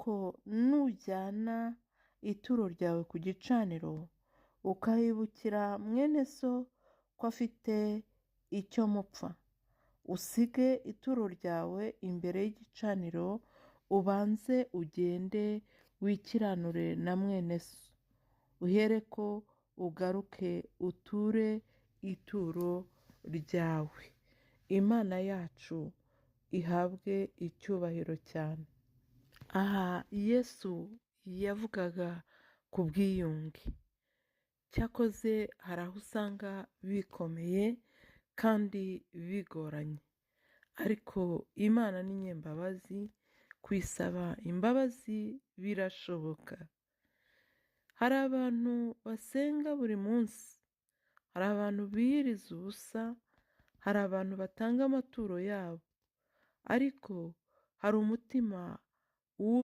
nuko nujyana ituro ryawe ku gicaniro ukahibukira mwene so ko afite icyo mupfa, usige ituro ryawe imbere y'igicaniro, ubanze ugende wikiranure na mwene so, uhereko ugaruke uture ituro ryawe. Imana yacu ihabwe icyubahiro cyane. Aha Yesu yavugaga ku bwiyunge, cyakoze hari aho usanga bikomeye kandi bigoranye, ariko Imana ni nyembabazi, kwisaba imbabazi birashoboka. Hari abantu basenga buri munsi, hari abantu biyiriza ubusa, hari abantu batanga amaturo yabo, ariko hari umutima